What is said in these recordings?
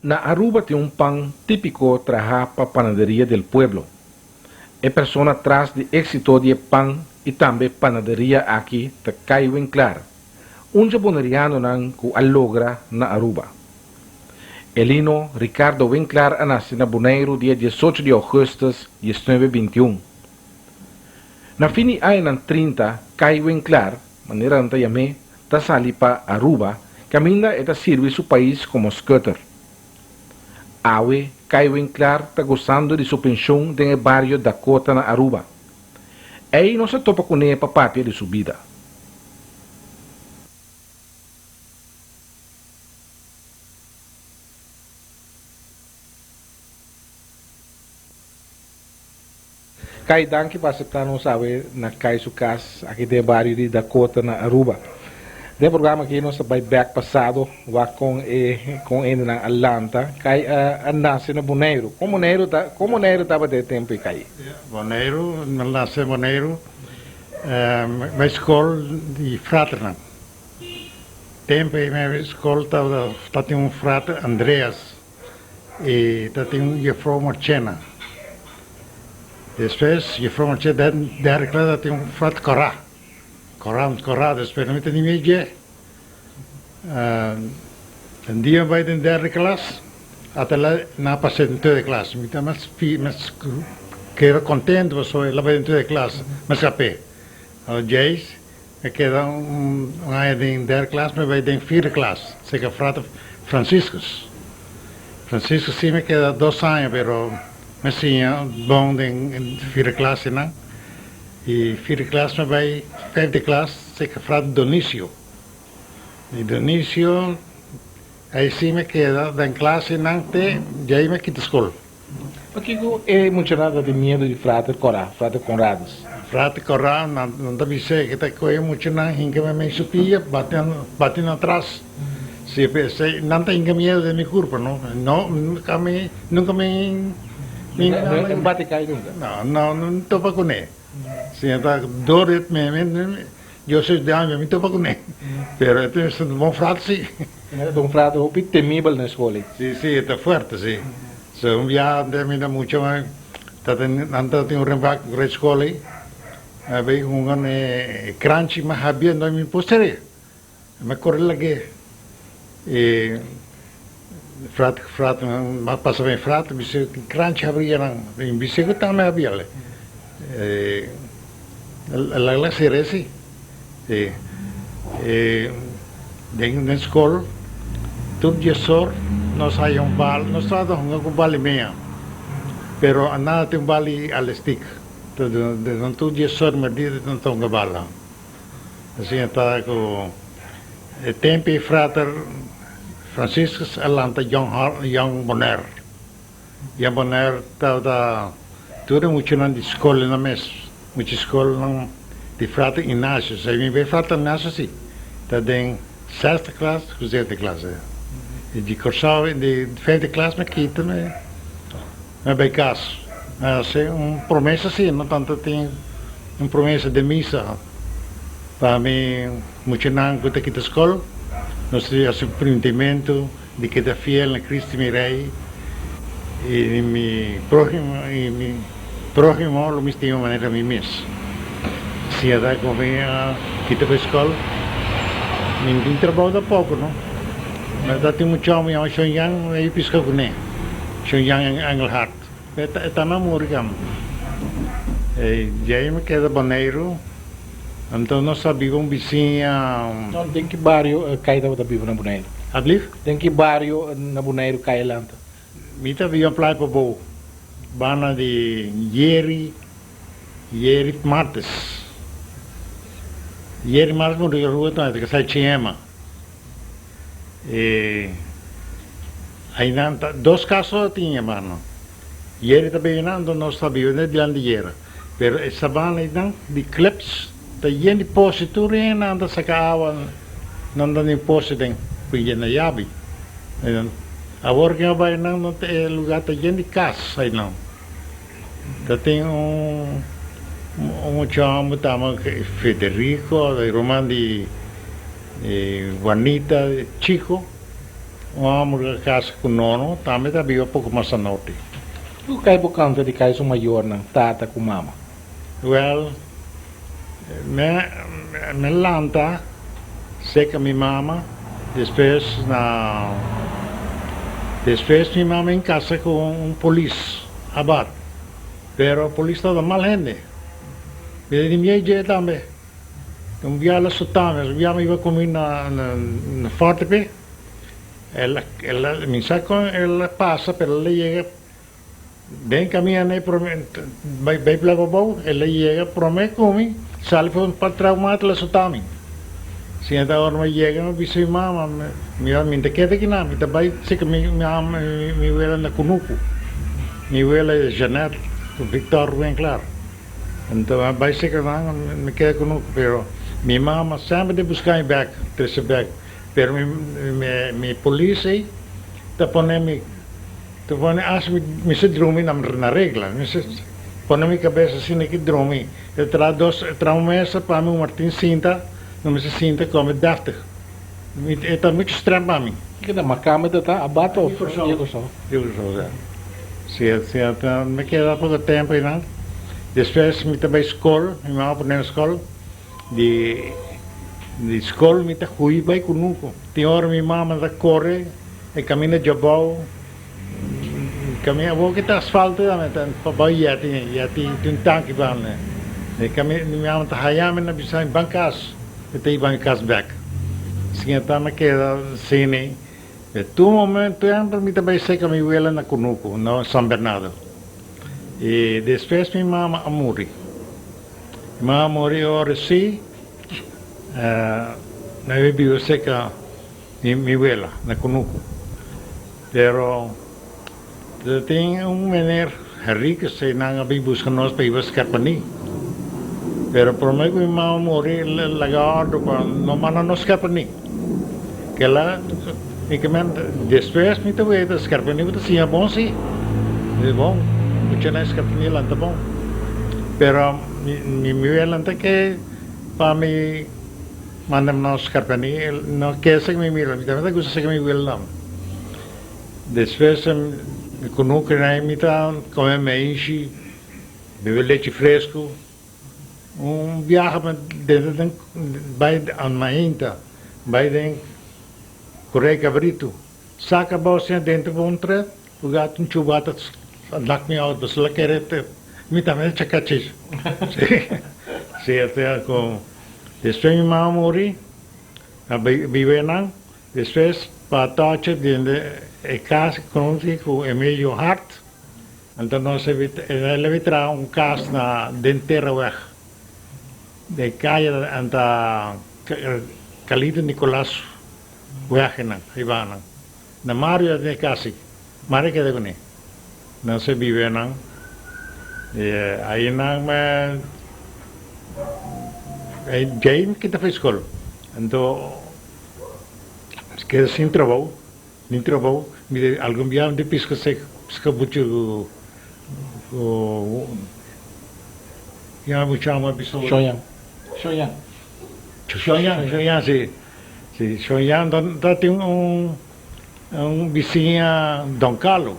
Na Aruba tem um pão típico trabalhar para a panaderia del pueblo. É pessoa atrás de éxito de pão e também panaderia aqui de Caio Enclar, um japoneriano que alogra na Aruba. Elino Ricardo Winklar nasceu na Bonaire dia 18 de agosto de 1921. Na fim de ano 30, Caio Enclar, maneira anta yame, ta sali para Aruba, caminha e ta sirve seu país como scutter. Awe, Caio Enclar está gozando de sua pensão no barrio Dakota na Aruba. Aí não se topa com ele para parte de sua vida. Caio, danke para aceitar não saber na Caio sua casa aqui no barrio de Dakota na Aruba. No programa aqui nós vai back passado va com ele na Atlanta, cai nasce na Bonaire. Como Bonaire estava de tempo e cai. Bonaire, nasce Bonaire, minha escola de fraterna. Tempo em minha escola tinha um frater Andreas e tinha um Jeffro Marchena. Depois Jeffro Marchena derde classe tinha um frater Corá. Corá, depois não tinha ninguém. Um dia vai de derde klas, até lá na passei de tweede klas. Então, mas quero contente, porque lá vai de tweede klas, mas capé. Ao Jays, me queda ano de derde klas, mas vai de vierde klas. Sei que frate Franciscus. Franciscus sim me queda 2 anos, mas sim bom de vierde klas, não? E vierde klas, mas vai 5e klas, sei que frate Dionísio. E Dionísio, aí sim me queda, da classe não tem, já me quita escola. Porque é muito nada de medo de frate Corá, frate Conrados. Frate Corá, não deve ser que está com muito nada, hinca me supia, batendo atrás. Se pensei, não tem medo de minha curva, não? Nunca me bate cai nunca. Não topa com ele. Se está dor, eu sei de onde me topa com ele. Pero este é um bom frato, sim. É um frato muito temível na escola. Sim, está forte, sim. Se dia me dá muito, antes tinha rembac na escola, havia crunch, mas havia não me posteria. Me corre lá que frato, mas passava em frato, crunch havia em bicicleta também havia. La serie, sim. Dentro da escola, todo dia só nós saímos bal, nós trabalhamos com bal e meia, pero nada tem bal al stick, todo dia só me diz não tem bala. Assim está com o tempo e frater Francisco Atlanta Young Bonner estava tudo muito na escola na mes, muita escola não de frater Inácio, se me vê frater Inácio sim. Dat ding 6e klas, 7e klas. E de cursar de 5e klas me quita me bij cas. Assim, promessa sim, não tanto tem promessa de missa. Para mim, muito não que kita escola, nós temos o prendimento de que está fiel na Cristo mi Rei e mi próximo lo mismo de maneira mi mes. Se a dar como kita para escola, ninguém trabalha pouco, não? Mas dá tem muito homem, o Xongyang aí pisca com ele, Xongyang Engelhardt, está na Morgam. E já me queda Bonaire, então nós sabíamos vizinha. Não tem que bairro cai da vivo na Bonaire. Ablif? Tem que bairro na Bonaire cai lá. Mita via play para bo, bana de Yeri Martes. Ieri mais não digo rua tanto que sai Chiema. Aí não 2 casos tinha mano. Ieri também não nós sabíamos de onde era. Pero essa banda não de clips da gente positura não da sacava não da nem postem porque na yabi. Agora que vai não tem lugar da gente casa aí não. Da tem chamo tama Federico, de Román de Juanita Chico, uma casa com nono, também está vivo pouco mais a norte. O que é o canto de caiso maior, não? Tata com mama. Well, me lanta, sei que minha mama, depois minha mama em casa com polícia, abate. Pero polícia toda mal gente. E de minha ideia também. Um dia ela soltava, um dia me iba comigo na forte, ela me saco, ela passa, pero ela chega bem caminhando vai para o ela chega, promete comigo, sai para traumar, ela soltava. Se então agora me chega, me disse, mama, me te queda aqui não, me também sei que me vela na Cunuco, me vela Janete, o Victor bem claro. Então vai ser que não, me queda Cunuco, pero minha mama sempre de buscar back, trazer back, pero me polícia tá ponendo acho me se dormir na regla, me se põe minha cabeça assim aqui dormir, eu trago mesa para mim Martin Cinta, não me se sinta como deftig, é muito estranho para mim. Que da macama tá abato ou Eu só, se me queda pouco tempo ainda, depois me também escola, minha mama põe na escola, de escola me tá ruim vai conosco, tem hora minha mama tá corre, e caminha de boa. Kami abo kita asfalto namin tan pabayi yati tuntang ibang na. Kami naman tahayamin na bisang bangkas. Ito bangkas back. Sige tama kaya sini. Tu momento yan permita ba isa kami wala na Cunuco, no San Bernardo. E depois minha mama amuri. Mama amuri ora si na viviu seca mi wala na Cunuco. Pero tem meneer rico se nang abi busca nós para ir buscar pani. Pero por mim que mama morrer lagado para não mana nós buscar pani. Que lá e que men depois me teve de buscar pani, mas sim é bom sim. É bom. Porque não buscar pani lá tá bom. Pero me vela que para me mandam nós buscar pani, não quer ser que me mira, também gosta ser que me vela. Depois Cunuco na imita, come meixe, bebe leite fresco, viaja dentro vai a mainta, vai dentro correio cabrito, saca a bolsa dentro do bontre, o gato chubata, dak me out, você lá quer me também chacachis. Se até com depois minha mãe morri, vive não, depois para toche de caso com Emílio Hart, então nós ele traga caso na denteira weg, de calle anta Calito Nicolás weg na Ivana, na Mario de Casi, Mario que de não se vive não, aí não me James que te fez escola, então que sem trabalho, nem trabalho, me algum dia de pisca muito já me chama pessoa Shoyan sim Shoyan tem vizinho Don Carlos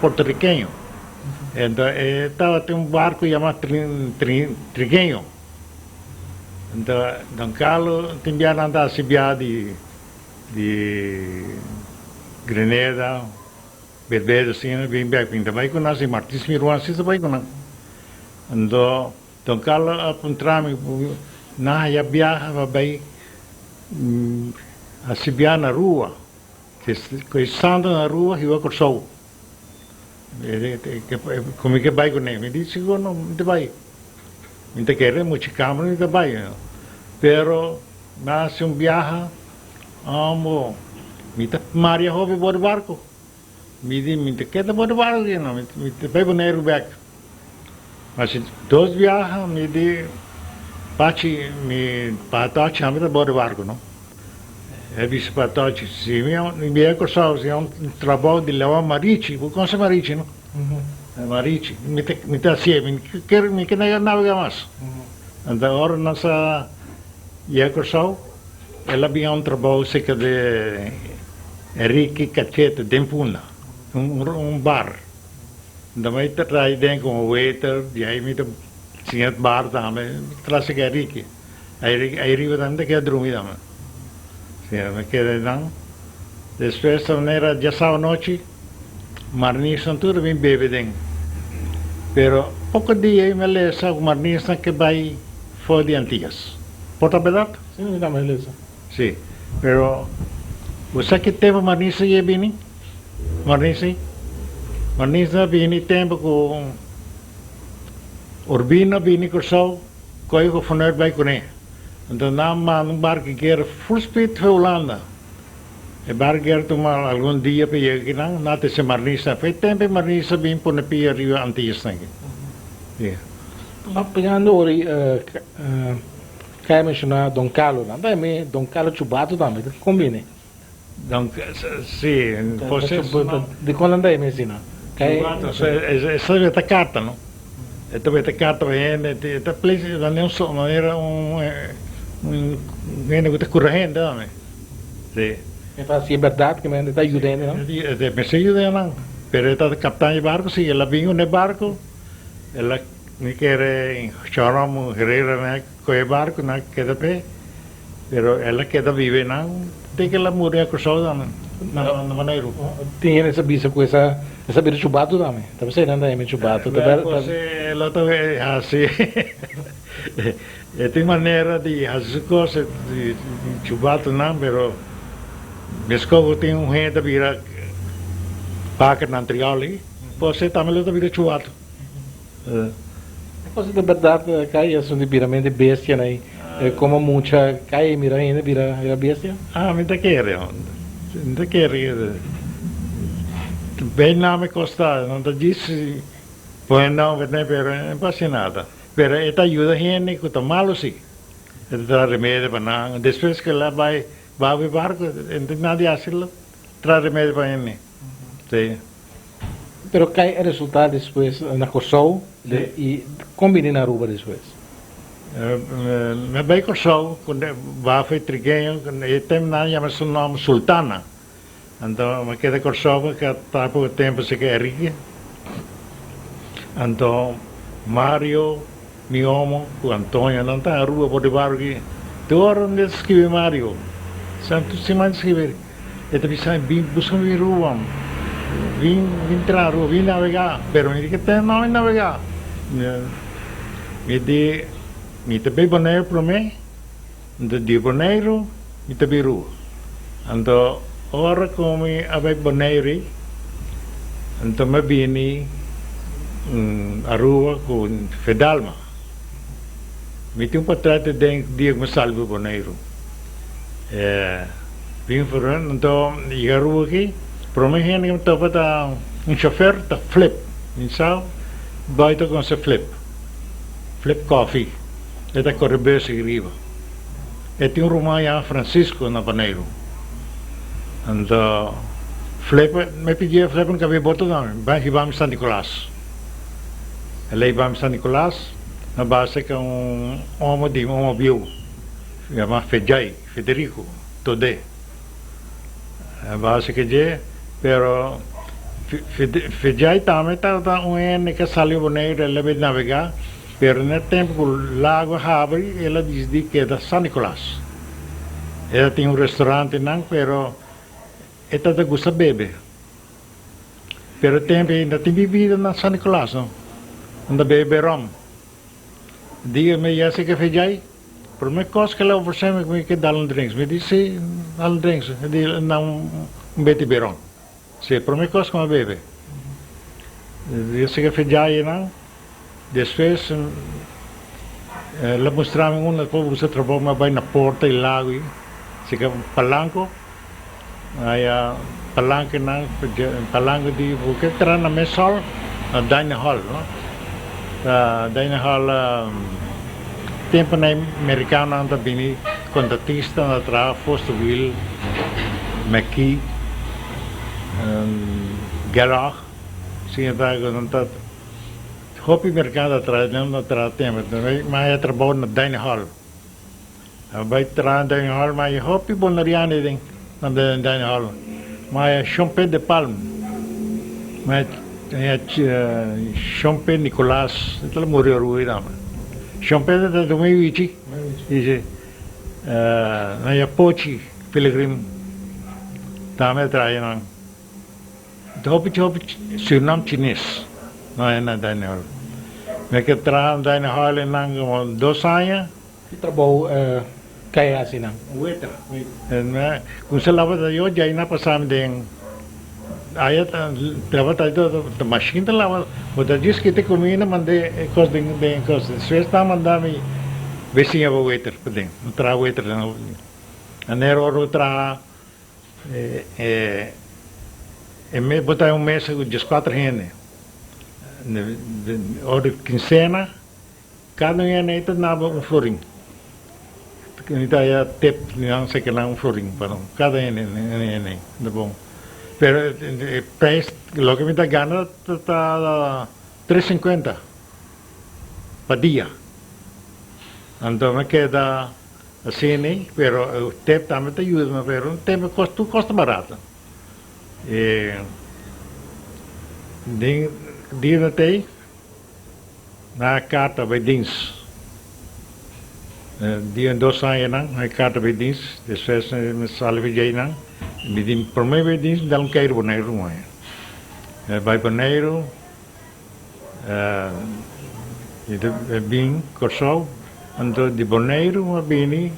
porto-riqueño, então estava tem barco chamado Trigueño. Então, Don Carlos tinha andado a Sibia de Grenada, Belvedere, assim, bem bem, também com nós, Martins Miruan, assim, também com nós. Então, Don Carlos apontava-me, na viaja, vai a Sibia na rua, que estando na rua, e vai com o sol. Como é que vai com ele? Me disse, não, não vai. Inte querer mucho cámara ni trabajo, pero hace un viaje, mita Maria hobby por barco, mita queda por barco, no, mita vai poner back. Mas dos viajes, mi patachi hamita por barco, no. He visto patachi, si mi è corso, si un trabalho di lava marici, vous connaissez marici, no? Marici, mi ta assieme, mi che ne navega mas. Então agora nessa Iacorsau, ela havia trabalho cerca de Enrique Cachete, Dempuna, bar. Também traz dentro com o waiter, e aí me tinha bar também, traz que Enrique. Aí riba também que é dormir também. Sim, me quedei não. Depois também era já sábado noite, marnis tudo bem bebe dentro. Pero pouco dia me lesa o marnis que vai fora de Antillas. Porta verdade? Sim, me dá mais beleza. Sim. Pero você que teve marnis e bini? Marnis? Marnis na bini tempo com Urbina bini com sol, coi com funer vai com ele. Então na num barco que era full speed para Holanda. E barco era tomar algum dia para ir aqui não, nada se marnis na. Foi tempo marnis bem por na pia rio Antillas não. Sim. Mas pegando ori, kaya mencionar Don Carlos, não é me Don Carlos Chubato também, combine. Donc, sim, você... De quando andei me ensina? Essa é a carta, não? Esta é a carta, esta place, não era que correndo, não? Sim. Então, se é verdade que me está ajudando, não? Me ajuda, não. Pero esta capitã de barco, sim, ela vinha no barco, ela me quer chorar, Herrera, né, com o barco, né, queda pé, pero ela queda vive, não, tem que ela morrer com o sol, não, na maneira. Tinha essa bisa com essa vida Chubato também, estava saindo aí, me Chubato. Ela também, assim, tem maneira de fazer coisas de Chubato, não, pero mesmo tem gente vira paca na trial ali, você também ela vira Chubato. Coisa de verdade, cai isso de viramento de bestia, né? Como muita cai mira ainda vira bestia. Ah, me quer. Bem não me custa, não te disse, pois não, não passa nada. Pero esta ajuda a gente que está malo sim. Esta traz remédio para não. Depois que ela vai o barco, não tem nada a fazer, traz remédio para ele. Sim. Pero cai o resultado depois na Kosovo e combina na Aruba depois. Me vai Kosovo, quando vai foi trigueiro, e tem nada chama-se o nome Sultana. Então, me queda Kosovo, que está por tempo se quer Henrique. Então, Mario, meu homo, o Antônio, não está na rua por debaixo aqui. Tu onde escreve Mario? Santo se manda escrever. E também sai, busca minha rua. Vim entrar na rua, vim navegar. Pero me disse que não navegar. Me disse, me também boneiro para mim. De boneiro, me também rua. Então, ora como abai boneiro, então me vini a rua com Fedalma. Me tinha um patrate de dia que me salvo boneiro. Vim por então, e a rua aqui, para mim, que me estava chofer, tá flip. Então, vai com esse flip. Flip coffee. Ele corre bem seguido. E tinha Romão Francisco na Paneiro. Então, flip, me pedia flip no cabelo boto também. Vai vamos San Nicolás. Ele vamos San Nicolás, na base que homem de viu, chama Federico Todé. A base que é, pero Fedjai também tá ano que saiu boneiro, ele vai navegar, pero no tempo o lago abre, ela diz que é da San Nicolás. Ela tem restaurante não, pero ela te gusta beber. Pero tempo ainda tem bebida na San Nicolás, não? Ainda bebe rum. Diga-me, já sei que Fedjai, por uma coisa que ela oferece-me que dá drinks. Me disse, dá drinks, não bebe rum. Sim, por uma coisa que me bebe. Eu sei que Fedjai, não? Depois, ela mostrava depois você trabalha, mas vai na porta e lago, sei que palanco, aí palanco não, palanco de porque entrar na mesa na dining hall, não? Dining hall, tempo na americana anda bem, contratista na trás, Fosterville, McKee, Garage, sim, está com Hopi mercado atrás, não atrás tempo, mas eu trabalho na dining hall. Bij het dining hall, maar je hoppie bonariani ding aan de dining hall. Maar je champagne de palm. Maar je champagne Nicolas, het is mooi roer dan. Champagne dat doe je iets. Is na je pochi pilgrim. Daarmee draai je dan. Het hoppie Suriname Chinese. Nou na dining hall. Met het dining hall en dan 2 años. Trabaho kaya sinang. Waiter. En kung sa lawa tayo, dyan na pasam din. Ayat, lawa tayo, the machine ta lawa. But just kita kumina man de cos din cos. Swesta man dami besi aba waiter pa din. Tra waiter na. Anero ro tra me botay mes just 4 hene. Ora quincena, cada hene ito na ba floring. Kita ya tip yang saya kenal flooring, pardon. Cada ini, bom. Pero el precio, lo que me está ganando está 3.50 per día. Entonces me queda así, pero el tip también te ayuda, pero un tip costa barato. Dígate, na carta bij dienst. Die en 2 años nang, hay carta bij dienst, después me sale bij nang, me por medio bij dienst, dan kijk je Bonaire mooi. Bij Bonaire, je bin Corso, en door die Bonaire maar bini,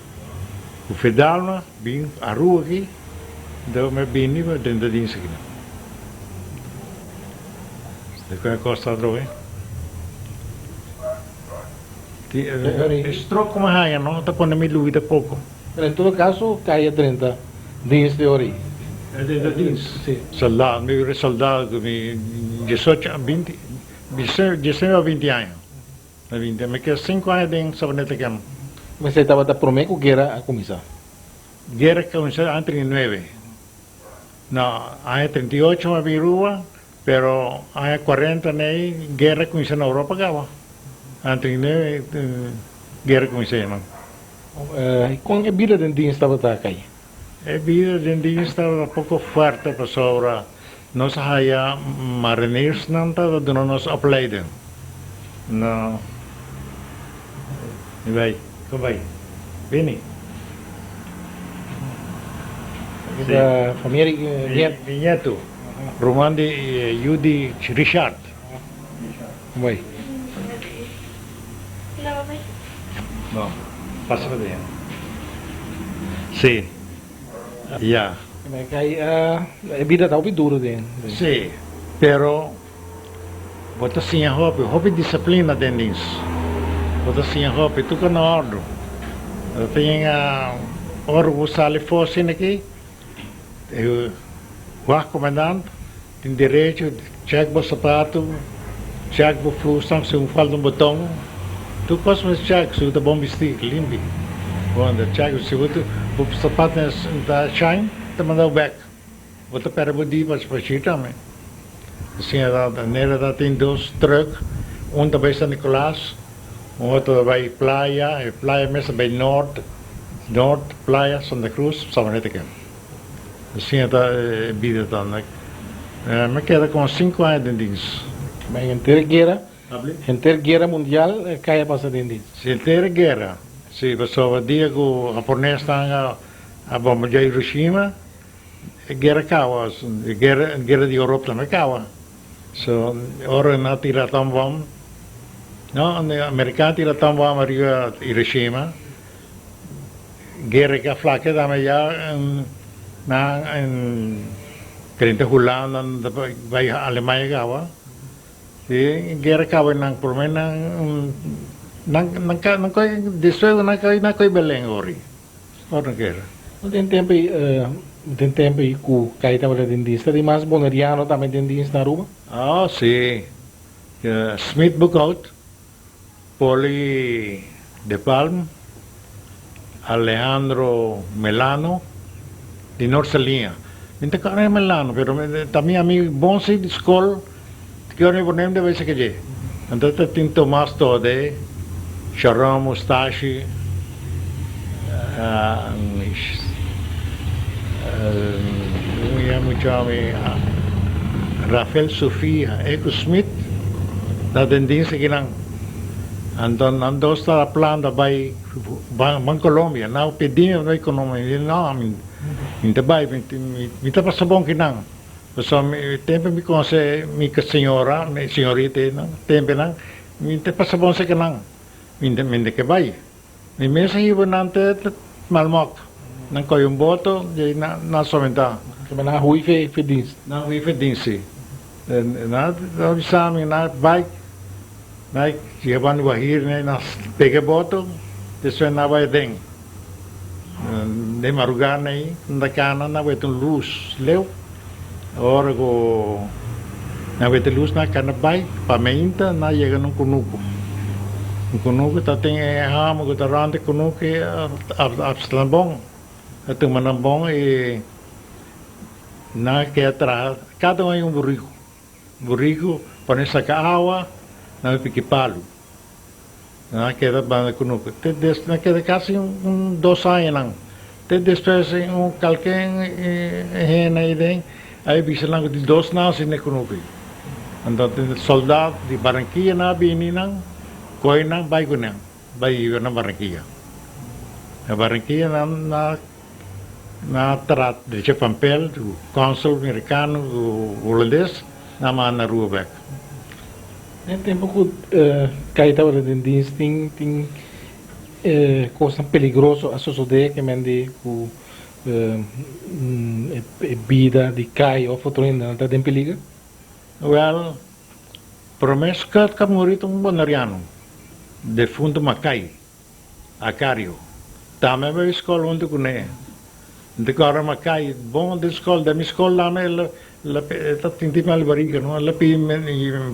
hoe Fidalma, bin Arugi, door me bini, maar den de dienst gedaan. Dat kan kosten droog. Stroke como haya, ¿no? Te pone mi luz de poco. Pero en todo caso, calle 30 días de ori. De dienst? Sí. Soldado, mi soldado, mi 18, 20, 19 o 20 años. 20, me quedo 5 años en Sabaneta Cam. Mas estaba da promeco que era a comisa. Guerra comenzó en 39. No, año 38 me vi Rúa, pero año 40 ne guerra comenzó en Europa acaba. En 39 guerra comenzó, ¿no? Com a vida de dia estava tá caí. A vida de dia estava um pouco forte para sobre nós haya marineiros não estava dando nos opleiden. Não. E vai, como vai? Vini. Da família Vinheto. Romandi Yudi Richard. vai. No, passa para dentro. Sim. Ya. Mas caí a vida tá duro dentro. Sim. Pero bota assim a hobby disciplina dentro disso. Bota assim a hobby, tu que não ordem. Eu tenho a hora que sale fosse aqui. O comandante tem direito, check o sapato, check o fluxo, se falta botão. Tu podes check se o bom vestir, limpo. Quando check se o sapato está shine, te manda o back. Bota para o dia para fazer também. Assim a nera tem 2 truck, também São Nicolás, outro vai praia mesmo vai norte, praia Santa Cruz, Sabaneta Cam. Assim a vida também. Me queda com 5 anos de dienst. Mas em guerra mundial caia passa dentro. Se inteira guerra, se passou o dia que o japonês está a bombardear Hiroshima, guerra acaba, guerra de Europa também acaba. So, ora na tira tão bom, não, americano tira tão bom a Hiroshima, guerra que a flaca também já na 30 julan vai a Alemanha acaba. E guerra acaba nang por menos nang coi destruído nang coi Belém ori. Ora guerra. Não tem tempo aí que caí estava dentro disso. Tem mais bonariano também dentro disso na rua. Ah, sim. Smith Bukout, Poli de Palm, Alejandro Melano, de Norcelinha. Inte cara Melano, pero também amigo bom se de escola. Que eu nem de vez que je. Então tem Tomás Tode, Sharon Mustache, Rafael Sofia Eco Smith, dat in dienst ginang. Ando sta plan daarbij van Colombia. Nou, pedinho da economia, não, inte bai, mita pasabong kinang. So, tempo mi conse mi senhora, mi senhorita, não, tempo nang, mita pasabong sa kinang. Minte que bai. Mi mesa hibo nante malmok. Nang ko yung boto, na somenta. Que men hui fe dienst. Na hui fe dienst. Na bisa mi na bai. Na jeban wahir na pege boto, deswe na bai deng. De marugar nei, ndakana na wetun luz leu. Ora go na wetun luz na kana bai, pamenta na llega nung kunuko. Kunuko tating mo ko tarante kunuko abslambong. At manambong na kaya cada um burrico. Burrico pane sa kaawa na pikipalo. Na kaya ba kunuko. Tedes na kaya kasi yung 2 anos lang. Tedes pesa yung kalkeng hena ideng ay bisa lang di 2 na sin kunuko. Ando soldado di Barranquilla na bini nang koi nang bay ko nang bay na Barranquilla. Na Barranquilla na trat de papel do consul americano holandês na mana Rubeck. Tem pouco caída para den dienst tem coisa peligroso a suceder que mende com vida de cai ou outro ainda não tem perigo. Well, promesso que morito bonariano de fundo Macai, Acario. Também vai escola onde conhe. De cara Macai, bom de escola, da minha escola lá la tinti mal bariga, no? La pi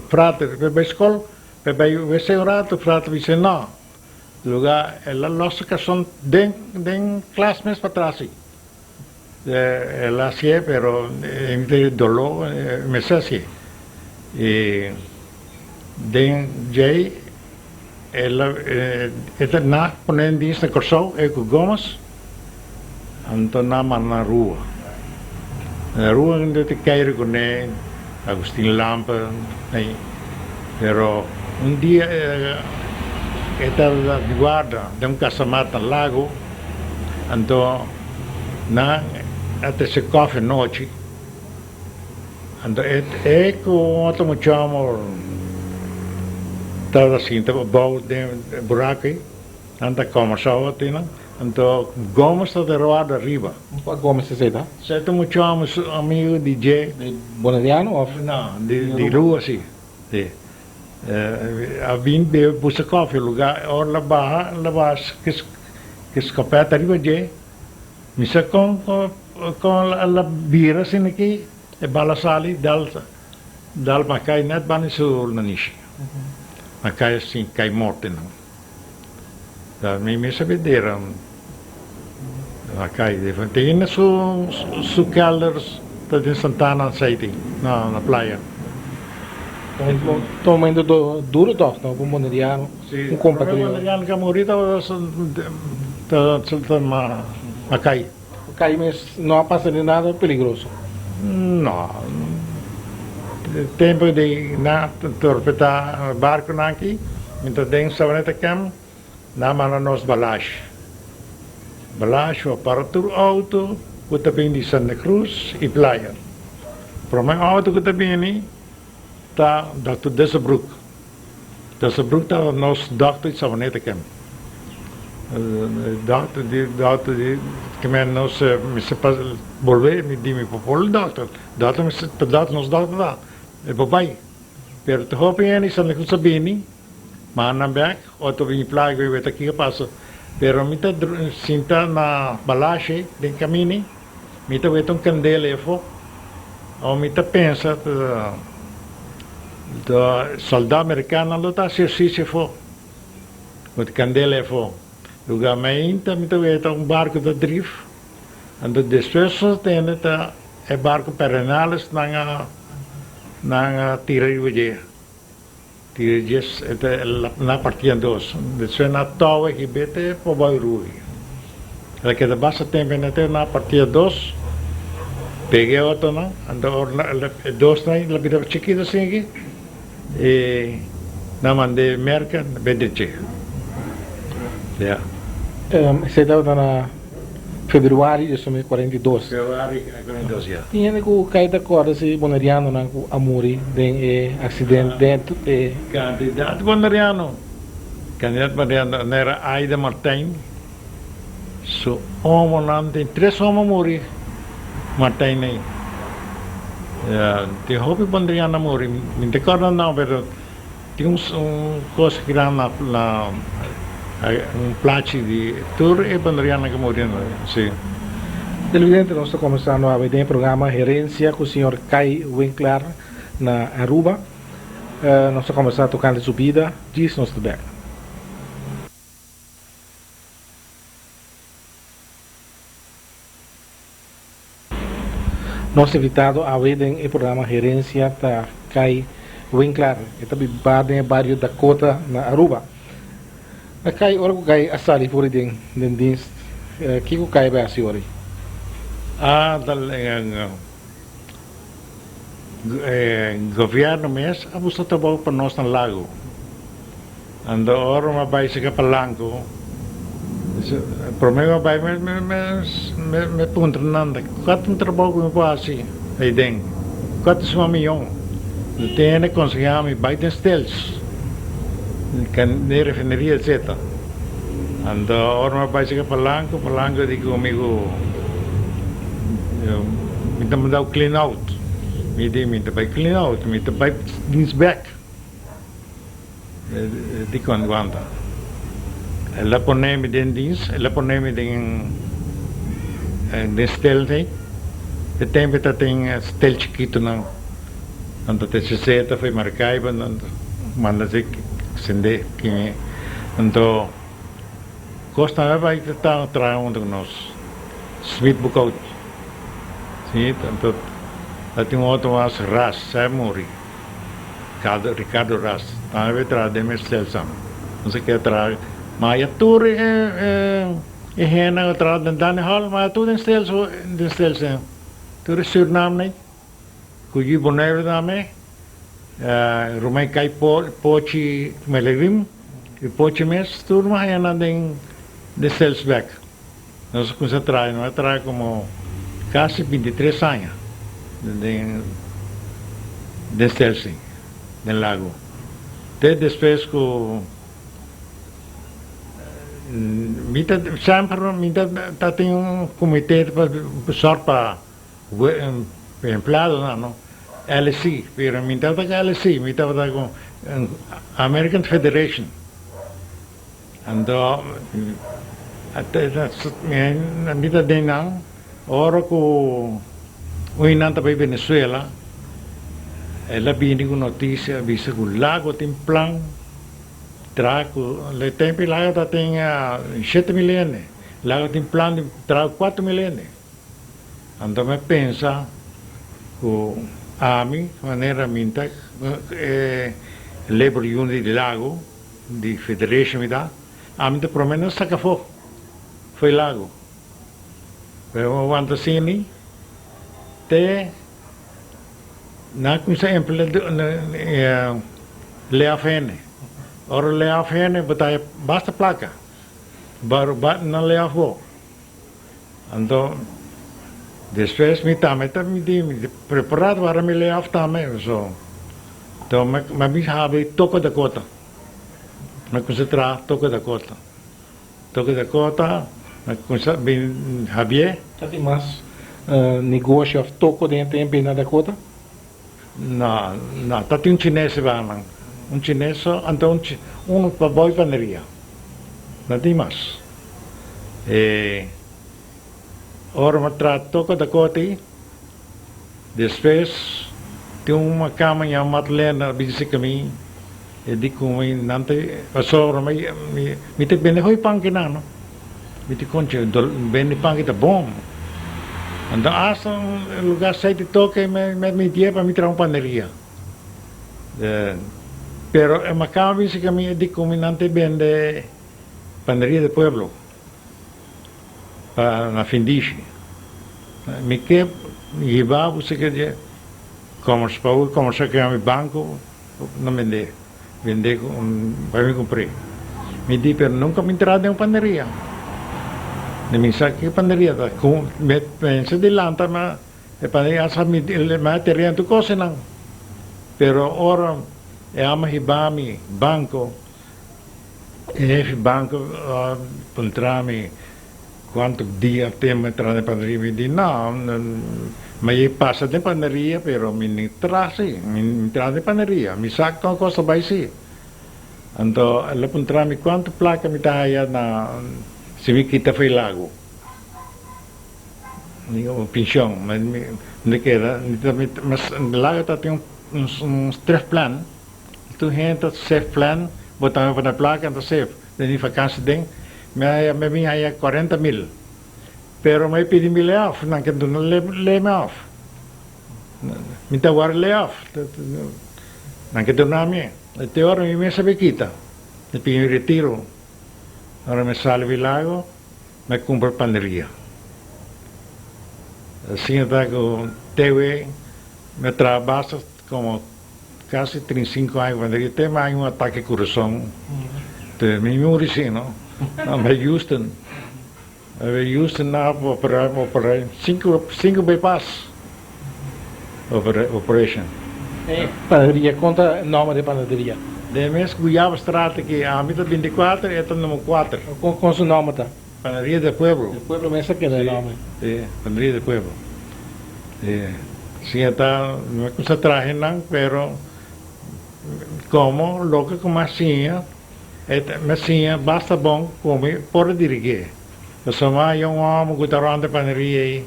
frate, per escola, per vai orato frate dice no. Lugar ela lossa que são den classmates para trás. Ela sie pero em dolor me sacia. E den Jay ela na ponen dienst na Corsou e com Gomes anto na rua. Na rua onde te cair com Agustin Lampa, pero dia estava de guarda de casamento no lago, então na até se café noite, então com outro muchacho estava assim, estava bom de buraco, então começou a ter, então Gomes está derrubado arriba. Qual Gomes é esse? Certo muchacho amigo DJ. De Bonadiano ou? Não, de rua sim. A vim de buscar café lugar, or la barra que escopeta arriba de, misa com la bira assim aqui e bala sali dal macai net bani sul nanishi. Macai assim cai morte não. Da me sabe dera macai de tem su calders da de Santana City na praia. Estão indo duro, não? Com Bonadiano, um compatriota. Bonadiano que morreu está Macai. Cai, mas não passa de nada perigoso. Não. Tempo de torpetar barco aqui, então tem sabaneta cam, na mana nos balash. Balash o para tur auto, o também de Santa Cruz e Playa. Para mim auto que também ni tá Dr. Desabrook. Desabrook tá nos doctor sabaneta cam. Doctor que me nos me se pas volver me di mi popolo doctor me se doctor nos doctor da e papai pero te hopi ani Santa Cruz sabini mana back o to vi plago e veta que passa pero mi ta sinta na balashe den camini mi ta veton candele fo o mi ta pensa da soldado americano lo ta esercício fo o candele fo lugar mainta mi ta veton barco da drift ando despeso tende ta e barco perenales nanga tiraje na partiam dos de suena towe que bete po bairui La que basta tempo na partida 2. Peguei outro não, andou dois não, la vida chiquita assim aqui. E na mandei merca, vender che. Yeah. Você estava na feveruário de 2042. Februari 42 ya. Tinha que o cair da corda se bonariano na amori den acidente dentro Candidato Bonariano. Candidato Bonariano era Aida Martin. So, homo não tem 3 homens morrer. Martin nem. De hobby Bonariano morrer. Me recordo não, pero tinha coisa que era na place de tour e Bonariano que morreu, sim. Televidente, nós estamos começando a ver o programa Gerência com o senhor Kai Winkler na Aruba. Nós estamos começando a tocar de subida, diz-nos de back. Nosso invitado a ver o programa Gerência da Kai Winkler, que está bibado no bairro Dakota, na Aruba. A Kai, ora que Kai asali por den dienst, que o Kai vai a senhora? Dal governo mês abusa trabalho para nós no lago. Ando ora uma baixa que palanco. Problema vai me punta nanda. Quanto trabalho que me passa aí dentro? Quanto suma milhão? Tem que conseguir me vai ter stels. Kan de refineria etc. Ando ora uma baixa que palanco digo comigo. Minta mandar clean out. Minta vai clean out, minta vai things back. Di quando anda. Ela poneme den dins, ela poneme den stel tem. De tempo tá tem stel chiquito não. Ando te seta foi marcai bando manda se sende que ando costa vai estar trabalhando com nós. Smith Bukout. Sim, tanto tem outro mais Ras, sabe morrer. Ricardo Ras, também traz de Mercedes, não sei o que traz, mas a tour é rena traz de Dani Hall, mas tudo em Stels, tudo Suriname nem, cuji boneiro também, Romai cai pochi Melegrim, e pochi mes tudo mais rena de Stels back, nós concentramos, não traz como quase 23 anos de Stelzing, no lago. Depois que sempre tem comitê para empleado, não? LC, pero mitad da LC, mitad da com American Federation. Ando até mitad de não. Ora ko uinanta pa Venezuela, ela bini ko notícia, bisa ko lago tem plan, trago, le tempo lago ta tem 7 milhões, lago tem plan de trago 4 milhões. Então me pensa ko ami maneira minta labor unit de lago, de federation me dá, ami te promena sacafo, foi lago. Pero quando sini te na kung sa empleado layoff-ene. Ora layoff-ene basta placa. Baru na layoff. Então depois me preparado para me layoff também, so. Então me habe toco da cota. Me concentrar toco da cota. Toco da cota. Javier? Tem mais negócio de toco dentro em na Dakota? Não, tem chinês lá, chinês, então para boa paneria. Não tem mais. Ora, me trato toco da Dakota, depois tem uma cama em Madalena, disse que me digo nante passou, me tem bem hoi pang não? Miti conche bene pangita bom. Então asa lugar sai de toque me dia para me trazer uma paneria. Pero en Macao dice que a mí de combinante vende panería de pueblo. na Findishi. Me que iba você quer dizer como se que no banco não vender vai me comprar. Me di pero nunca me entrada em panaderia. Ne mi sa que panaderia tá com me pensa de lanta mas e panaderia sa me material tu coisa não. Pero ora é ama hibami banco e banco puntrami quanto dia tem entrada em panaderia me di ma io passa di panaderia però mi entrada di panaderia mi sa che cosa vai sì anto alla puntrami quanto placa mi taya na se mi kita fai lago digo pensión me queda mas lago tá tem stress plan tu gente safe plan botar para placa então safe de vacancy ding me vinha aí 40,000 pero may pidi mi layoff nang kendo na lay me off minta war layoff nang kendo nami te ora mi mesa bekita e pidi retiro ora me salvi lago me compro panaderia assim eu tewe me trabalho como casi 35 anos panaderia tem mais ataque coração te mi muricino bij Houston. Bij Houston na operei 5 bypass operation. Panaderia, conta o nome de panaderia. De mes Guyaba Straat que a mitad 24 e el número 4. Com seu nome tá? Panaderia del Pueblo. O pueblo me que é o nome. Sí, Panaderia del Pueblo. Sí, está, no es que se traje nada, pero como lo que como hacía Messinha basta bom come por dirigir. Eu sou mais homem que está de panaderia aí,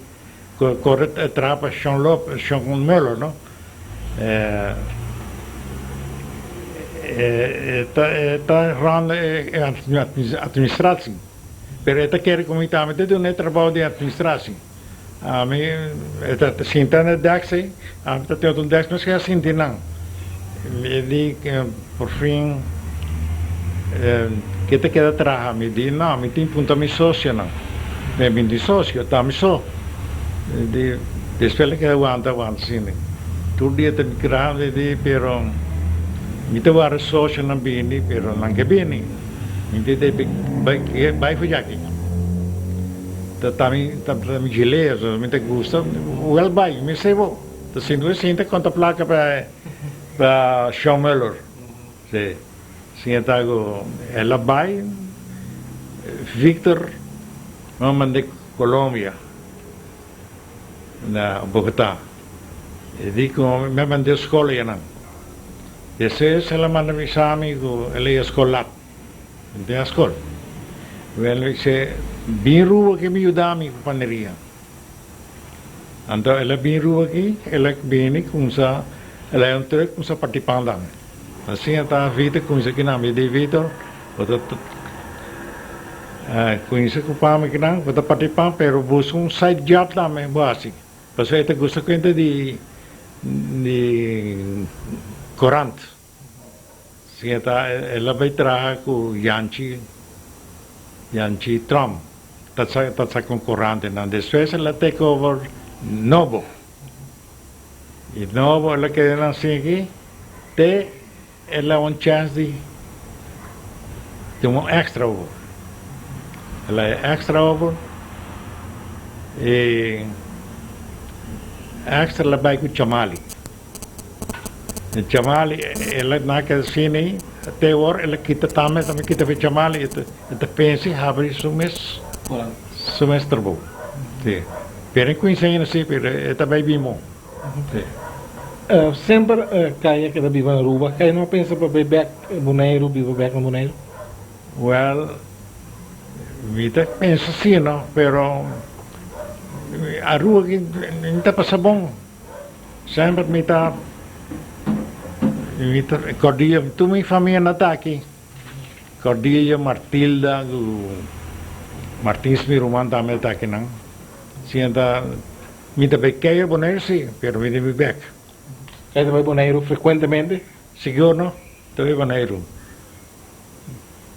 corre trapa Sean Lopes, Sean Melo, não? Está rando administração. Pero esta quer comitar, mas não é trabalho de administração. A mim, esta sinta na Daxi, a mim tem outro Daxi, mas que é assim não. Ele por fim que te queda atrás, me diz, não, me tem punto mi sócio, não. Me vim sócio, tá, me só. Después que aguanta, sim. Todo dia te grande, pero me te var sócio não bini, pero não que bini. Me te vai fugir aqui. Tá me gileso, me te gusta, well vai, me sei vou. Tá sendo assim, te conta placa para Sean Miller. Sim. Sim, ela vai, Victor, mamãe de Colômbia, na Bogotá. E digo, me mandei escola já não. E se ela manda me amigo, ela é escolar, não tem escola. Ela disse, bem rua que me ajuda a mim com panaderia. Então ela bem rua aqui, ela vem com essa, ela é truque com essa participando. Assim está a vida com isso aqui na minha vida, com isso que o pai aqui não, vou participar, pero busco side job também, básico. Porque eu gosto de corante. Assim está, ela vai trabalhar com Yanchi Trump, está com corante, não. Depois ela take over Novo. E Novo ela quer assim aqui, ela uma chance de extra over. Ela é extra over e extra ela vai com Chamali. E Chamali, ela não quer assim, até agora ela quita também quita para Chamali, ela pensa em abrir semestre bom. Sim. Pero conhecendo assim, pero ela vai bem bom. Sim. Sempre kaya que vive na Aruba, kaya não pensa para beber Bonaire, viver back no Bonaire? Well, vida pensa assim, não, pero Aruba que não está passando bom. Sempre me está Cordia, tu minha família não está aqui. Cordia, Martilda, Martins Miruman também está aqui, não. Sienta, me está bem Bonaire, sim, pero me deve back. Kaya vai Bonaire frequentemente? Siguro, estou Bonaire.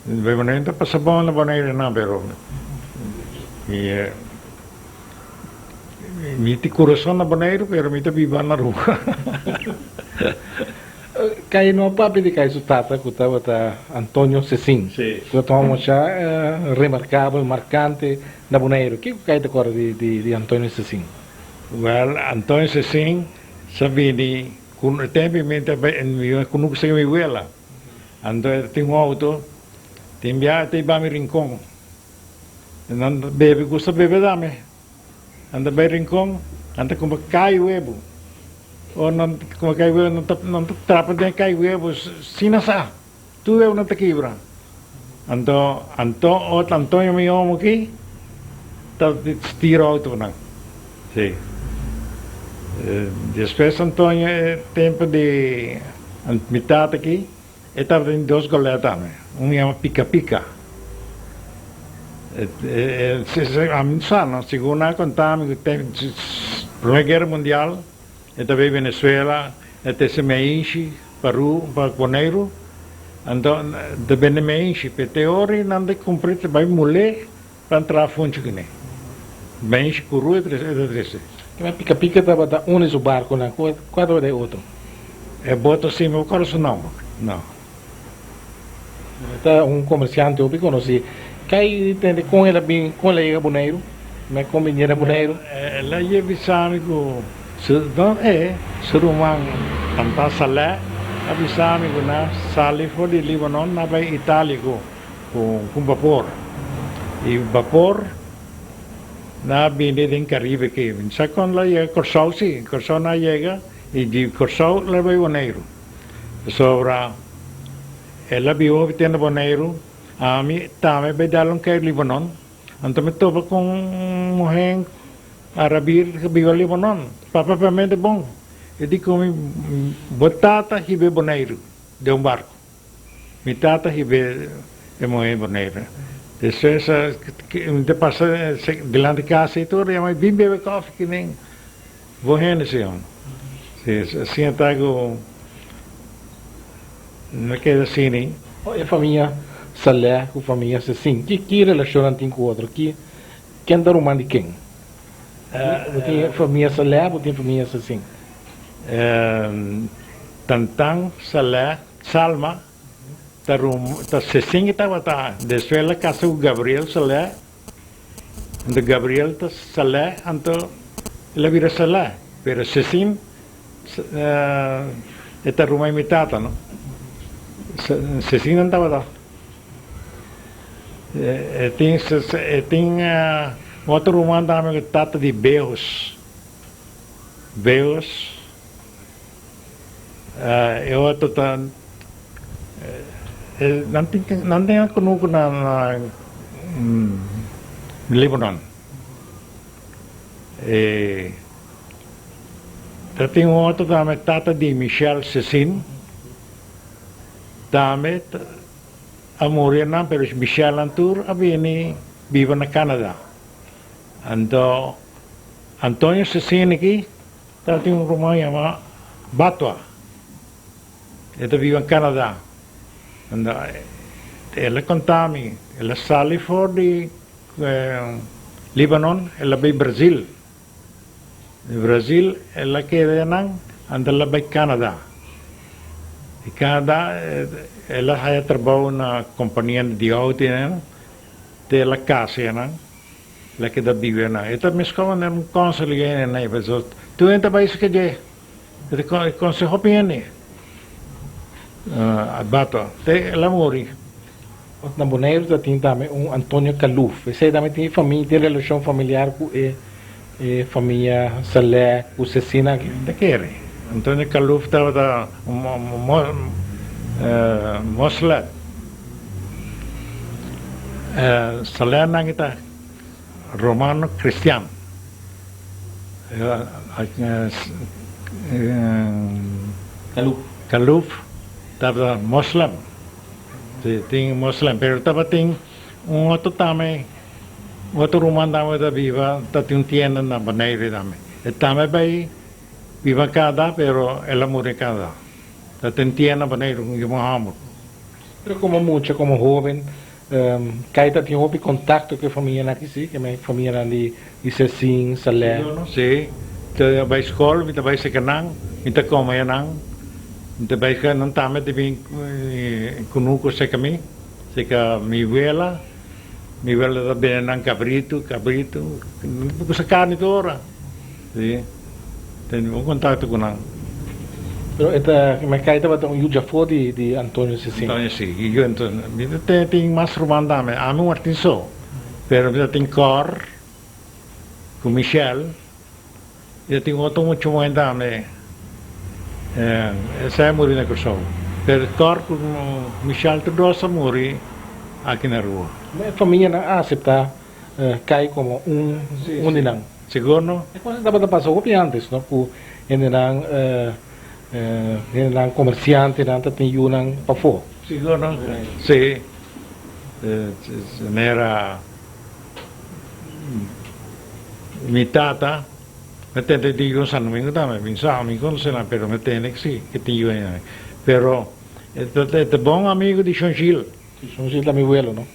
Bonaire está passando bom na Bonaire, não, pero Miti coração na boneiro, pero miti viva na rua. Kay no papi di kay sutata kuta wata Antonio Cesin. Sì. Kuta mo siya remarkable, marcante na boneiro. Kiko kay te cor di Antonio Cesin? Well, Antonio Cesin, sabi ni, kung tempi mente kung sa mi wela, ando ting auto, timbia te ba mi rincon. Nanda bebe gusta bebe dame. Anda ba rincon, anda como cai webo. O não como cai webo não trapa de cai webo, sinasa. Tu é uma taquibra. Antonio mi homo aqui, tá tiro auto não. Sim. Depois Antonio tempo de metade aqui, estava em dois goletas, chama pica-pica. A mim sano, segundo a contame que tem Primeira Guerra Mundial, também Venezuela, até se meinchi, Peru, Boneiro, então de bem meinchi, porque ori não de cumprir, vai mulher para entrar a fonte que nem. Meinchi curu é trece. Kaya pica-pica tava da unes o barco na quadro de outro. É bota assim, meu coração não. Tá comerciante eu conheci. Kay tende com ela bem com ela chega boneiro, mas com minha boneiro. Ela ia avisar-me que se rumang tanta salé, avisar-me que na sali for de Líbano na vai Itália com vapor. E vapor na binde em Caribe que sa con la llega Corsau sí, Corsau na llega y de Corsau la vai boneiro. Sobra ela viu obtendo boneiro, a mim também vai dar um que Líbano. Então me topa com mulher arabir que vive em Líbano. Papapamente bom. Eu digo que botata hibe boneiro de um barco. Mitata hibe de mulher boneiro. Depois, de passar delante de casa e tudo, eu vim beber café que nem vou render-se. Assim, até que não quer assim, nem. A família Salé, com a família Cesin, que relação tem com o outro? Quem dá rumando de quem? Tem família Salé ou tem família Cesin? Tantang, Salé, Salma, ta Cesin estava tá, depois ela casou com Gabriel Salé, então Gabriel ta Salé, então ela vira Salé, mas Cesin está rumah imitata, não? Cesin não estava tá. Tem outro rumah também que trata de Beus, e outro tá não tem conosco na Líbano. Tem outro também trata de Michel Cesin, também a morena, pero Michel Antur vive na Canadá. Então Antonio Cesin aqui tem rumah chamado Batwa. Ele vive em Canadá. Ela contame, ela sale for de Líbano, ela vai Brasil. De Brasil, ela queda nang, ela vai Canadá. E Canadá, ela haya trabalho na companhia de auto, de la casa, ela queda vive na. Esta me escova na conselho na, mas tu entra para isso que é, ele consegue bem, bato, ela morre. Na boneiro já tem também Antonio Caluf. Esse também tem família, tem relação familiar com a família Salé, com Cecina. De que Antonio Caluf estava Moslem. Salé nang kita Romano Cristiano. Caluf estava Moslem. Tem Moslem, pero estava tem outro também, outro rumah também da viva, tem tienda na Bonaire também. E também vai viva em Canadá, pero ela morre em Canadá. Tem tienda na Bonaire, em Mohammed. Pero como mucho, como joven, Kaya ta tinha opi contato com a família na aqui, que minha família ali de Sessin, Salé. Sim, te vai escola, me vai se canang, me te como ya nang, me te vai que não tá me te vem kunuko se kami, se ka mi vela da bem nang cabrito, não se carne toda, sim, tenho um contato com nang. Pero esta, mas kaya ta ba tong Yuja Fo di Antonio Sessin? Então sim, eu então, me tem mais romanda me, amo um artista, pero me tem cor, com Michel. Eu tenho outro muito bom ainda, saya muri na Kosovo. Per corpo Michel Tedosa muri aqui na rua. A família não aceita Kai como um dinang. Segundo? E quando estava passando opi antes, não? Por dinang comerciante, não tem yunang pafo. Segundo? Sim. Era mi tata. Me tende digo San Domingo também, mi conosce lá, pero me tende que sim, que tinha aí. Pero é bom amigo de Sean Gil. Sean Gil também vuelo, não?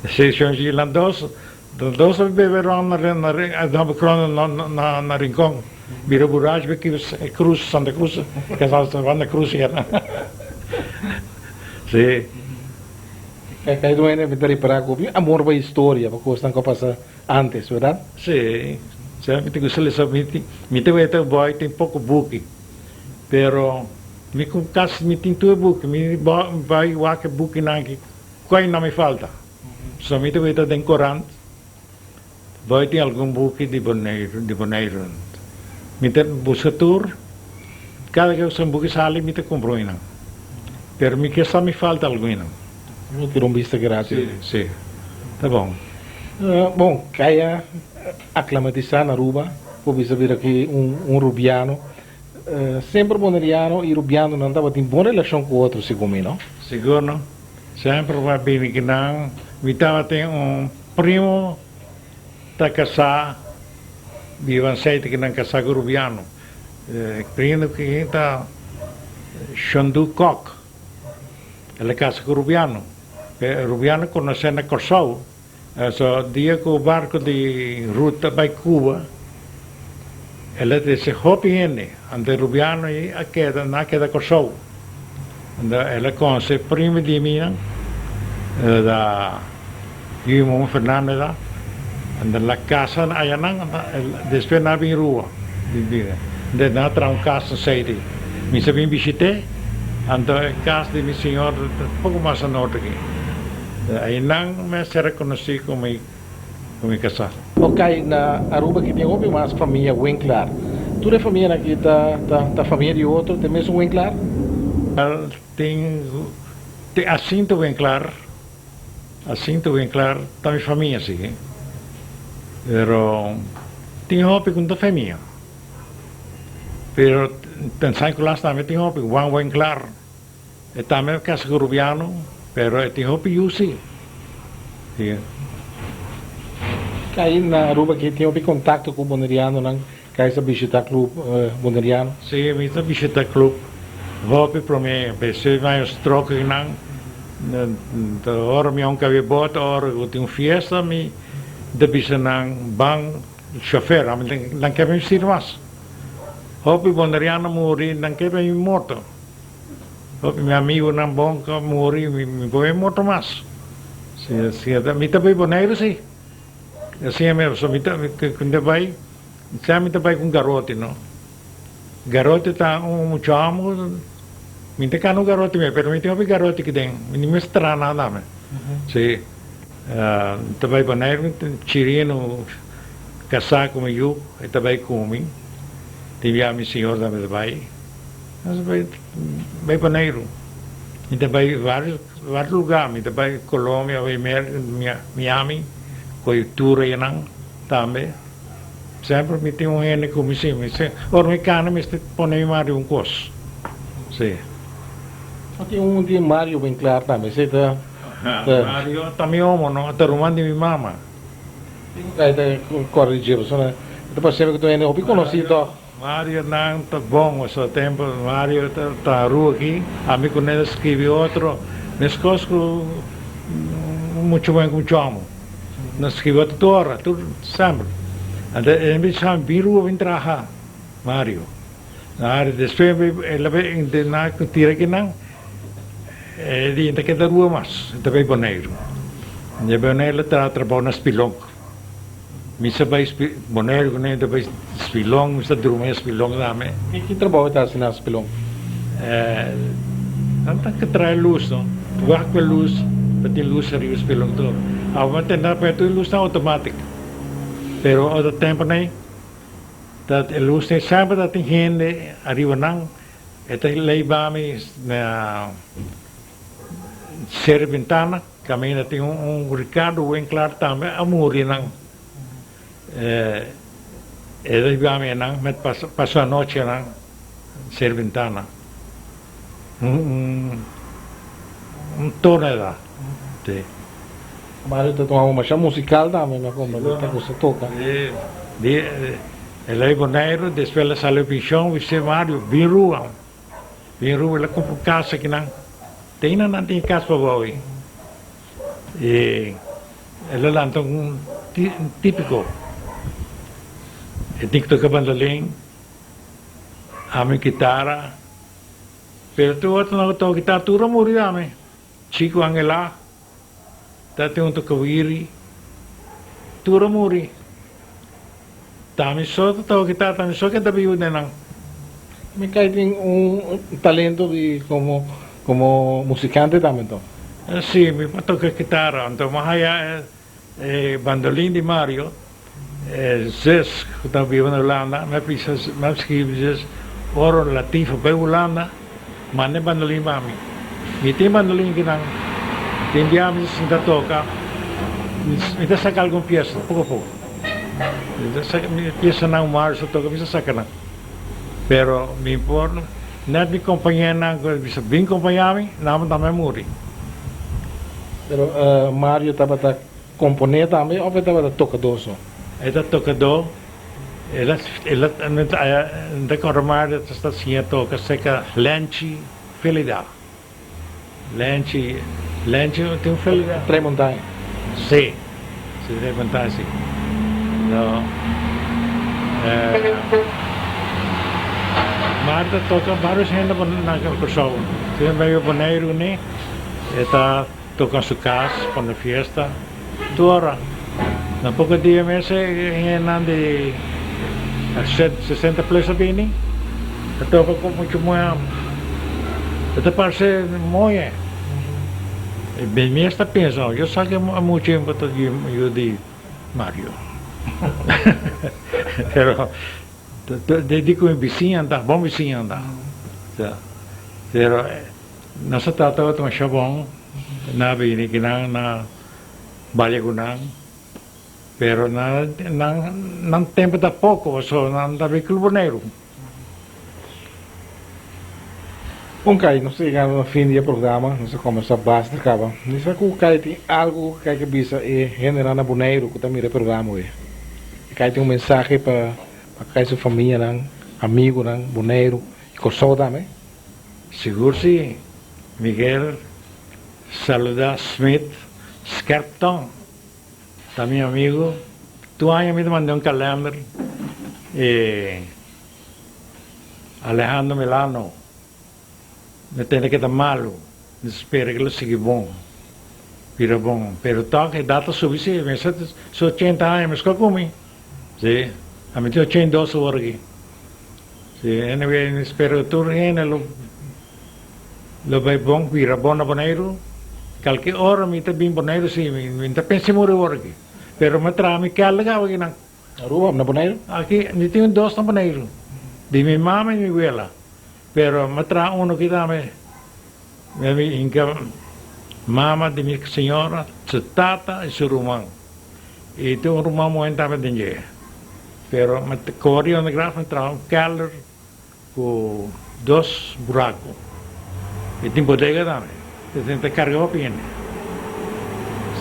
Sim, Sean Gil dos beberam na Rincón. Vira Buraj, que Cruz, Santa Cruz, que van na Cruz era. Sim. Kaya doon na bitari para ko, amor ba história, porque estão com passa antes, verdade? Sim. Sabe, te gusta ler me te vai ter boy tem pouco book, pero me com cas me tem tu book, me vai wake book nangi, quase não me falta. So me te vai ter den Coran, vai ter algum book de Bonaire. Me te busca tour, cada que eu book sale me te compro não. Pero me que só me falta algo não. Não ter vista grátis. Sim. Tá bom. Bom, kaya aclimatizar na Aruba, por saber aqui rubiano, sempre boneriano e rubiano não estava em boa relação com o outro, segundo não? Segundo, sempre vai bem que não, me estava tem primo tá casar, vivam sete que não casar com rubiano, primo que está Xandu Koch, ele casa com rubiano conhece na Kosovo. So, dia com o barco de ruta para Cuba, ela disse, hopi hene, ande rubiano e a queda, na queda Kosovo. Ela conhece prima de mim, da Guilherme Fernandes, ande la casa aí não, depois na bem rua, de na trão casa seide, me sabem visite, ande casa de meu senhor, pouco mais a norte aqui. Aí não me se reconheci como casar. Ok, na Aruba que tem outra mais família Winkler. Toda a família aqui tá família de outro, tem mesmo Winkler? Tem assim tu Winkler, tá minha família assim. Pero tem hopi com a família. Pero tem San Nicolás também tem hopi, Juan Winkler. E também casa rubiano. Pero tem hopi Yusi. Aí na Aruba que tem contato com o boneriano, não? Kaya sa visita club boneriano? Sim, me sa visita club. Hopi para mim, se vai os trocos não. Da hora me onca vi bota, hora eu tenho fiesta, me da bisa nang bang chofer, não quer me ser mais. Hopi boneriano morri, não quer me morto. Meu amigo não bom que morri, me põe muito mais. Se me também boneiro sim. Assim é mesmo, só me quando vai, se me também com garoto, não. Garoto tá chamo, me tem cano garoto mesmo, pero me tem um garoto que tem, me me estrana nada, se também boneiro, chirino, casar com eu, e também comigo, tive a minha senhora também vai. Mas vai Paneiro. E também vários lugares. E também Colômbia, Miami, Coitura e não também. Sempre me tem N como assim. Ora, me cana, me põe Mário curso. Sim. Tem de Mário bem claro também. Mário também homo, não? Até romano de minha mama. Aí corrigir, né? Depois sempre que tu ainda ouvi conhecido. Mário não tá bom, o seu tempo, Mário tá rua aqui, amigo nele escreve outro, Mas coisas muito bem como chamo. Nós escrevemos toda hora, tudo sempre. Então, me chama Biru vem trabalhar, Mário. Depois ele na tira que não, ele ainda quer dar rua mais, também boneiro. E boneiro está trabalhando nas pilong. Misa vai boneiro que nem também pilong, misa dormir pilong também. E que trabalho está assim nas pilong? Não que traz luz, não? Tuak com luz, para ter luz serius pilong todo. Agora tem nada para ter luz não automática. Pero ao tempo nem dat luz tem sempre dat tem gente arriba não, esta lei-me na Serventana, caminha tem Ricardo bem claro também, a morrer não. Lei-me não, mas passou a noite não, Serventana. Tonelada. Mário está tomando uma chá musical também, não como está com essa toca. Ele é boneiro, depois ele saiu do pichão, você Mário, vem rua, ele comprou casa aqui não. Não tem casa para você. E ele lá então típico. Ele tem que tocar bandolim, a minha guitarra, pero tu outro não toca guitarra, tu não morre a mim. Chico Angela, tá tem tocar viri, tu não morre. Também só toca guitarra, também só que tá vivo não. Me cai tem talento de como musicante também então. Sim, me toca guitarra, então mahaya bandolim de Mário. Zes, que está vivo na Holanda, me escreve zes, oro lativo para Holanda, mas não é bandolim para mim. E tem bandolim que não, tem diamas que não toca, me dá sacar alguma peça, pouco a pouco. Me peça não mais, só toca, me dá sacar não. Pero me importa, não me acompanha não, se bem acompanhar-me, não também morre. Pero Mário estava a componer também, ou estava a tocador só? Ele tocador, ele não corromar esta sim toca seca lente felicidade. Lente tem felicidade. Tremontanha. Sim, se tremontanha sim. Não. Marta toca vários gente na pessoa. Tem meio boneiro né? Está toca sua casa para a festa. Toda. Na pouco dia mesmo de 60 plus a bini, toca com muito moam. Até parece moe. Bem me está pensando, eu sei que há muito tempo eu de Mário. Pero dedico em vizinha anda, bom vizinha anda. Pero nós tratamos com chabão na bini que na Balyagunang. Pero não tempo da pouco, só não da veículo boneiro. Cai, não sei, no fim do programa, não sei como essa basta acaba. Não sei que o Cai tem algo que a bisa é generar na boneiro, que também é programa hoje. Cai tem mensagem para Cai sua família, amigo, boneiro, e com também. Seguro sim, Miguel, saludar Smith, Scarpton. Também amigo, tu año me mandou calendário Alejandro Milano me tem que dar malo, espero que ele siga bom, vira bom, pero toca data suficiente, mas só 80 anos, mas qual comi? Sim, a mim tem 82 horas aqui. Sim, anyway, espero que tu lo vai bom, vira bom na boneiro. Qualquer hora me está bem boneiro, sim, me está pensando morrer agora aqui. Pero me traz-me que é legal aqui, não. Aruba, na boneiro? Aqui, me tenho dois na boneiro. De minha mãe e minha abuela. Pero me traz que também. Minha mama de minha senhora, sua tata e seu irmão. E tem irmão muito também de dinheiro. Pero me corri onde grava, me traz keller com 2 buracos. E tem bodega também. Tenta cargar bem.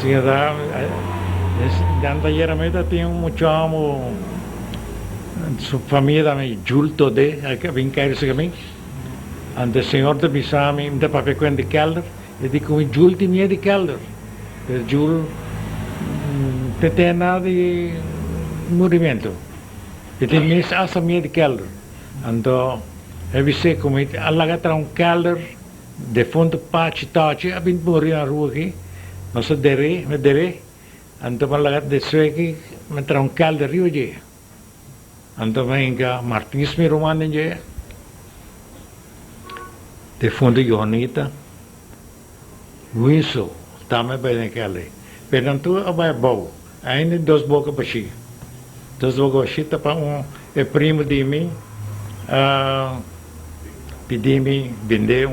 Se dá, dentro ayer a meta tem muito amo, sua família também, julto de, que vem cair esse caminho. Ante o senhor de bisami, de papel com de kelder, e di come Jul ti mie di kelder. Per Jul tetena di movimento. E ti mis asa mie di kelder. Ando, e vi se come alla tra un kelder, de fondo paci taci, abin muri a rua aqui, mas a dere, ando malagat de sueki, ma tra un kelder rio je. Ando venga Martins mi romane je. De fondo Johanita, Winslow, tama ba na kali. Pero nanto abay bau, ay ni dos boca pashi. Dos boca pashi tapa e primo di mi, pedimi vender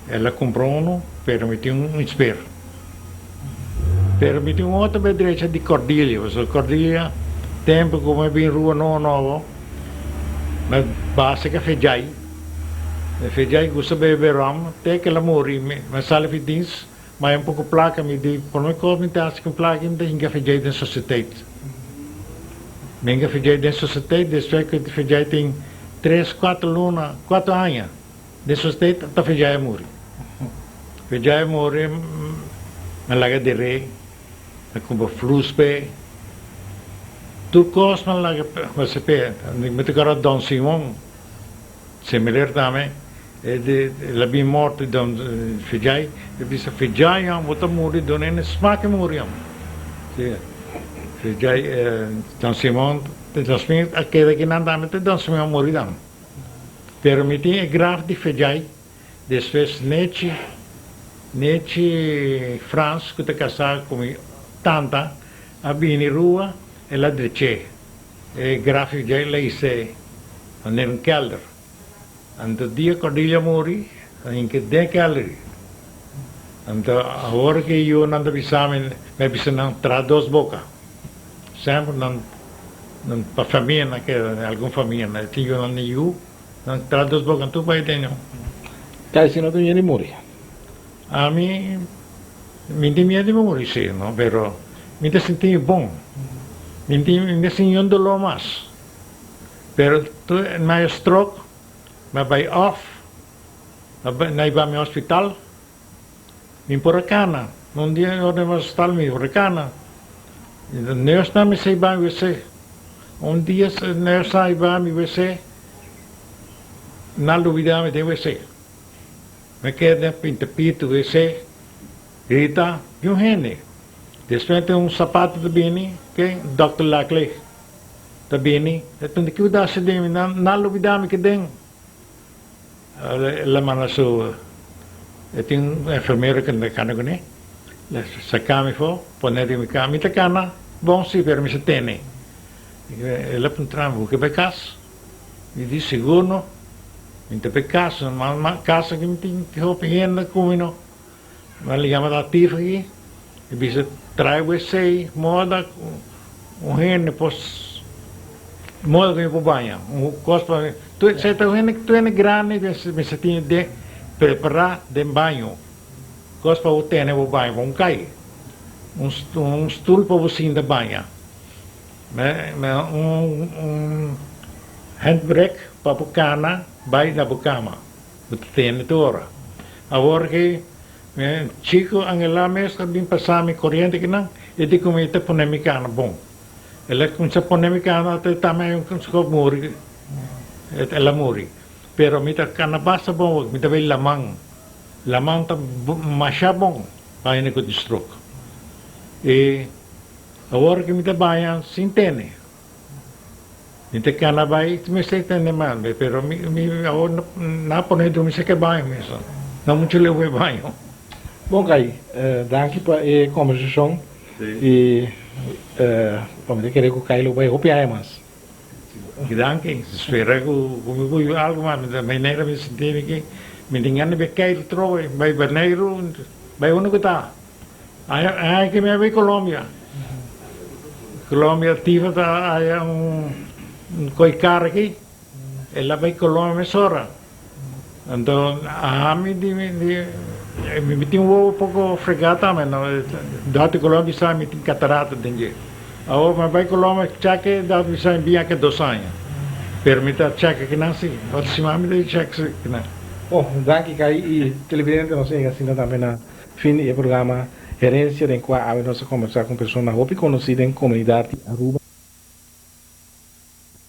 ela comprou pero me tinha espero. Pero me tinha outra bem direita de Cordilha, o Cordilha, tempo como é bem rua novo, mas básica fejai. Fejai gusta beber rum, até que ela morre, mas sale fidins, mas um pouco placa me di, por me come task com placa me hinga fejai da sociedade. Me hinga fejai da sociedade, desde que fejai tem 3, 4 luna, 4 anos, da sociedade tá fejai morre. Fejai morre, me laga de rei, me compra flus pe, tu cos me laga, você pe, me te cara Don Simon, similar também. La bin morto don Fejai, e bisa Fejai am vota muri don en smak muriam. Fejai Don Simon te Don Simon akeda que não dá Don Simon moridam. Pero mi tinha graf de Fejai, después neci France que te casar com tanta a bini rua e la drece. E graf Fejai la ise nel kelder. Ando dia Cordilha morri, in che de gallery. Ando agora que eu não bisame, me bisa não tra dos boca. Sempre não para família que alguma família, tinha não eu, não tra dos boca tu vai ter não. Cai se não tem nem morre. A mim me tem medo de morrer, sim, não, pero me te senti bom. Me senti um dolor mais. Pero tu na stroke maar bij af, naar bij mijn hospital, in Poracana, een dia eu no hospital in Poracana, nurse na me sei bij wc, dia nurse na bij mi wc, na dúvida me de wc, me queda pintapito wc, grita, viu rene, después tem sapato de bini, que Dr. Lackley, de bini, então de que o dá se de na dúvida me que den. La mano su tinha enfermeiro que na cana gune la sacami fo ponere mi cama ta cana bom si per mi se tene ela puntramo che becas mi di seguro inte becas ma casa che mi tin che ho piena comino ma li chiama da tifri e bisa trai wc moda hen pos modo que eu banho, cospa, tu é grande, me tinha de preparar de banho, cospa o tene o banho, cai, stool para você in de banho, handbrake para o cana, vai na cama, o tene toda, agora que chico angela mesmo bem passar mi corrente que não, e de como está por mi cana bom. Ela comincia a ponermi cana até também com morri, ela morri. Pero mita cana basta bom, mita vai lamang tá masha bom, vai ne com stroke. E agora que mita banha sem tene, mita cana vai, me sei tene mal, pero mi agora na poner do me sei que banho mesmo, não muito levo banho. Bom, Kai, danke para a conversação e vamos ter que ver que o Kai vai copiar mais. Danke, espero que algo mais, da maneira me sentir que me engano be Kai trove, vai Baneiro, vai onde está. Aí que me vai Colômbia. Colômbia tive aí coicar aqui, ela vai Colômbia sora. Então, a mim me tinha um pouco fregata, mas não, dado Colômbia sabe me tinha catarata dentro. Agora, mas vai Colômbia, cheque, dado sabe bem que 2 anos. Permita cheque que não se, pode se me de cheque que não. Oh, danke Kai e televidente nos siga assim também na fim do programa Gerência, em qual a nós conversar com pessoas hopi conhecidas em comunidade Aruba.